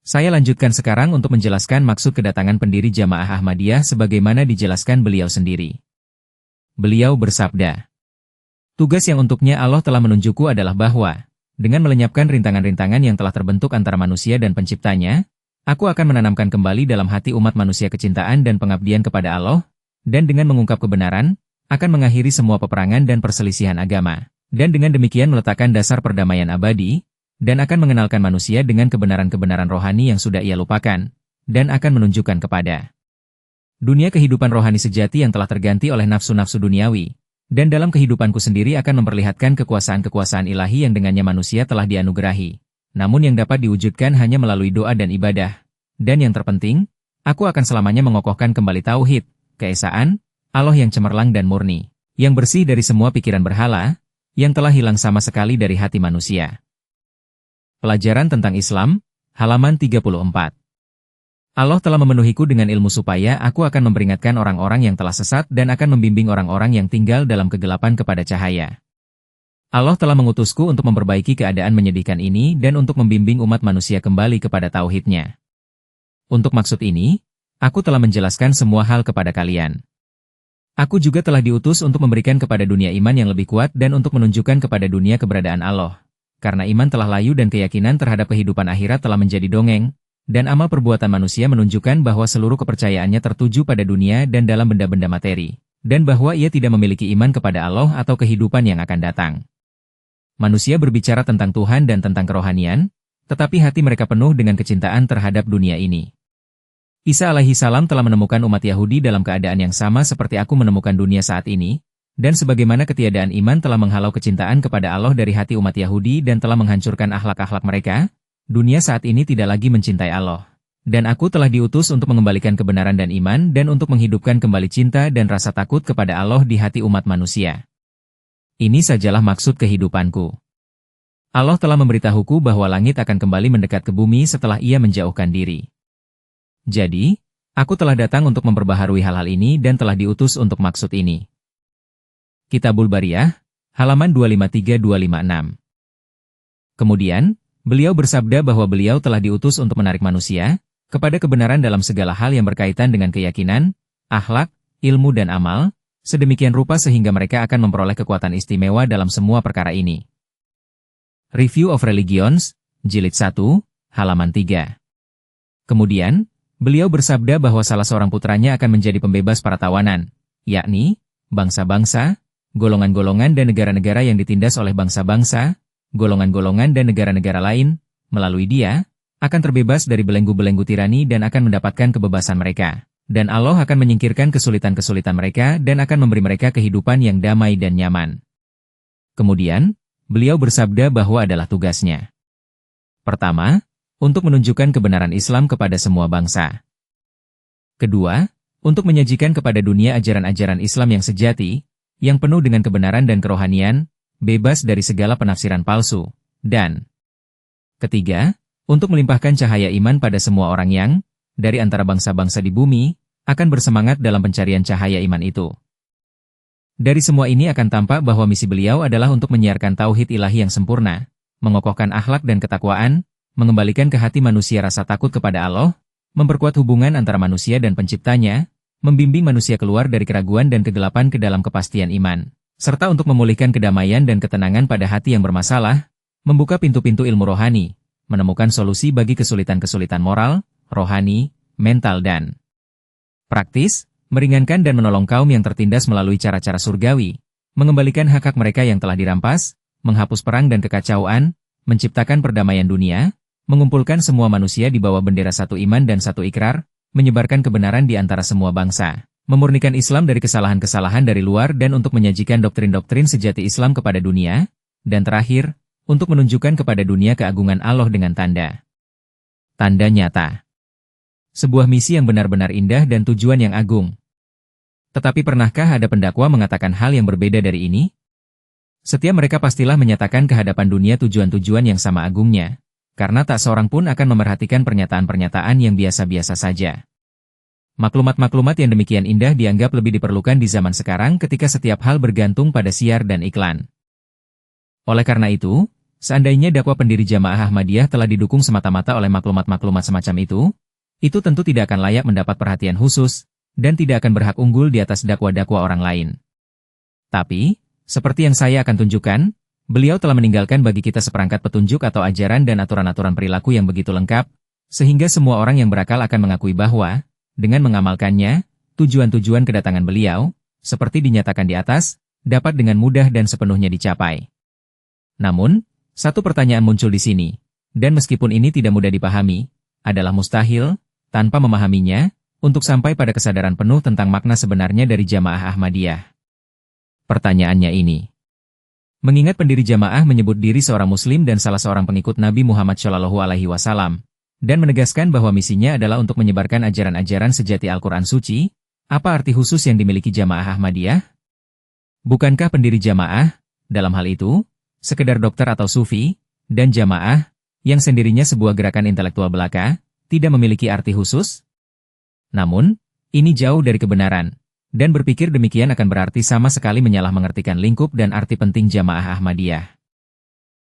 Saya lanjutkan sekarang untuk menjelaskan maksud kedatangan pendiri Jamaah Ahmadiyah sebagaimana dijelaskan beliau sendiri. Beliau bersabda, "Tugas yang untuknya Allah telah menunjukku adalah bahwa, dengan melenyapkan rintangan-rintangan yang telah terbentuk antara manusia dan penciptanya, aku akan menanamkan kembali dalam hati umat manusia kecintaan dan pengabdian kepada Allah, dan dengan mengungkap kebenaran, akan mengakhiri semua peperangan dan perselisihan agama, dan dengan demikian meletakkan dasar perdamaian abadi, dan akan mengenalkan manusia dengan kebenaran-kebenaran rohani yang sudah ia lupakan, dan akan menunjukkan kepada dunia kehidupan rohani sejati yang telah terganti oleh nafsu-nafsu duniawi, dan dalam kehidupanku sendiri akan memperlihatkan kekuasaan-kekuasaan ilahi yang dengannya manusia telah dianugerahi, namun yang dapat diwujudkan hanya melalui doa dan ibadah. Dan yang terpenting, aku akan selamanya mengokohkan kembali tauhid, keesaan, Allah yang cemerlang dan murni, yang bersih dari semua pikiran berhala, yang telah hilang sama sekali dari hati manusia." Pelajaran tentang Islam, halaman 34. Allah telah memenuhiku dengan ilmu supaya aku akan memperingatkan orang-orang yang telah sesat dan akan membimbing orang-orang yang tinggal dalam kegelapan kepada cahaya. Allah telah mengutusku untuk memperbaiki keadaan menyedihkan ini dan untuk membimbing umat manusia kembali kepada tauhidnya. Untuk maksud ini, aku telah menjelaskan semua hal kepada kalian. Aku juga telah diutus untuk memberikan kepada dunia iman yang lebih kuat dan untuk menunjukkan kepada dunia keberadaan Allah. Karena iman telah layu dan keyakinan terhadap kehidupan akhirat telah menjadi dongeng, dan amal perbuatan manusia menunjukkan bahwa seluruh kepercayaannya tertuju pada dunia dan dalam benda-benda materi, dan bahwa ia tidak memiliki iman kepada Allah atau kehidupan yang akan datang. Manusia berbicara tentang Tuhan dan tentang kerohanian, tetapi hati mereka penuh dengan kecintaan terhadap dunia ini. Isa alaihi salam telah menemukan umat Yahudi dalam keadaan yang sama seperti aku menemukan dunia saat ini, dan sebagaimana ketiadaan iman telah menghalau kecintaan kepada Allah dari hati umat Yahudi dan telah menghancurkan akhlak-akhlak mereka, dunia saat ini tidak lagi mencintai Allah. Dan aku telah diutus untuk mengembalikan kebenaran dan iman dan untuk menghidupkan kembali cinta dan rasa takut kepada Allah di hati umat manusia. Ini sajalah maksud kehidupanku. Allah telah memberitahuku bahwa langit akan kembali mendekat ke bumi setelah ia menjauhkan diri. Jadi, aku telah datang untuk memperbaharui hal-hal ini dan telah diutus untuk maksud ini. Kitabul Bariyah, halaman 253-256. Kemudian, beliau bersabda bahwa beliau telah diutus untuk menarik manusia kepada kebenaran dalam segala hal yang berkaitan dengan keyakinan, akhlak, ilmu dan amal, sedemikian rupa sehingga mereka akan memperoleh kekuatan istimewa dalam semua perkara ini. Review of Religions, Jilid 1, halaman 3. Kemudian, beliau bersabda bahwa salah seorang putranya akan menjadi pembebas para tawanan, yakni bangsa-bangsa, golongan-golongan dan negara-negara yang ditindas oleh bangsa-bangsa, golongan-golongan dan negara-negara lain, melalui dia, akan terbebas dari belenggu-belenggu tirani dan akan mendapatkan kebebasan mereka. Dan Allah akan menyingkirkan kesulitan-kesulitan mereka dan akan memberi mereka kehidupan yang damai dan nyaman. Kemudian, beliau bersabda bahwa adalah tugasnya. Pertama, untuk menunjukkan kebenaran Islam kepada semua bangsa. Kedua, untuk menyajikan kepada dunia ajaran-ajaran Islam yang sejati, yang penuh dengan kebenaran dan kerohanian, bebas dari segala penafsiran palsu. Dan ketiga, untuk melimpahkan cahaya iman pada semua orang yang, dari antara bangsa-bangsa di bumi, akan bersemangat dalam pencarian cahaya iman itu. Dari semua ini akan tampak bahwa misi beliau adalah untuk menyiarkan tauhid ilahi yang sempurna, mengokohkan akhlak dan ketakwaan, mengembalikan ke hati manusia rasa takut kepada Allah, memperkuat hubungan antara manusia dan penciptanya, membimbing manusia keluar dari keraguan dan kegelapan ke dalam kepastian iman, serta untuk memulihkan kedamaian dan ketenangan pada hati yang bermasalah, membuka pintu-pintu ilmu rohani, menemukan solusi bagi kesulitan-kesulitan moral, rohani, mental dan praktis, meringankan dan menolong kaum yang tertindas melalui cara-cara surgawi, mengembalikan hak-hak mereka yang telah dirampas, menghapus perang dan kekacauan, menciptakan perdamaian dunia, mengumpulkan semua manusia di bawah bendera satu iman dan satu ikrar, menyebarkan kebenaran di antara semua bangsa, memurnikan Islam dari kesalahan-kesalahan dari luar dan untuk menyajikan doktrin-doktrin sejati Islam kepada dunia, dan terakhir, untuk menunjukkan kepada dunia keagungan Allah dengan tanda nyata. Sebuah misi yang benar-benar indah dan tujuan yang agung. Tetapi pernahkah ada pendakwa mengatakan hal yang berbeda dari ini? Setiap mereka pastilah menyatakan ke hadapan dunia tujuan-tujuan yang sama agungnya, karena tak seorang pun akan memerhatikan pernyataan-pernyataan yang biasa-biasa saja. Maklumat-maklumat yang demikian indah dianggap lebih diperlukan di zaman sekarang ketika setiap hal bergantung pada siar dan iklan. Oleh karena itu, seandainya dakwah pendiri Jamaah Ahmadiyah telah didukung semata-mata oleh maklumat-maklumat semacam itu tentu tidak akan layak mendapat perhatian khusus, dan tidak akan berhak unggul di atas dakwah-dakwah orang lain. Tapi, seperti yang saya akan tunjukkan, beliau telah meninggalkan bagi kita seperangkat petunjuk atau ajaran dan aturan-aturan perilaku yang begitu lengkap, sehingga semua orang yang berakal akan mengakui bahwa, dengan mengamalkannya, tujuan-tujuan kedatangan beliau, seperti dinyatakan di atas, dapat dengan mudah dan sepenuhnya dicapai. Namun, satu pertanyaan muncul di sini, dan meskipun ini tidak mudah dipahami, adalah mustahil, tanpa memahaminya, untuk sampai pada kesadaran penuh tentang makna sebenarnya dari Jamaah Ahmadiyah. Pertanyaannya ini. Mengingat pendiri Jamaah menyebut diri seorang Muslim dan salah seorang pengikut Nabi Muhammad SAW, dan menegaskan bahwa misinya adalah untuk menyebarkan ajaran-ajaran sejati Al-Quran Suci, apa arti khusus yang dimiliki Jamaah Ahmadiyah? Bukankah pendiri Jamaah, dalam hal itu, sekedar dokter atau sufi, dan Jamaah, yang sendirinya sebuah gerakan intelektual belaka, tidak memiliki arti khusus? Namun, ini jauh dari kebenaran. Dan berpikir demikian akan berarti sama sekali menyalah mengertikan lingkup dan arti penting Jamaah Ahmadiyah.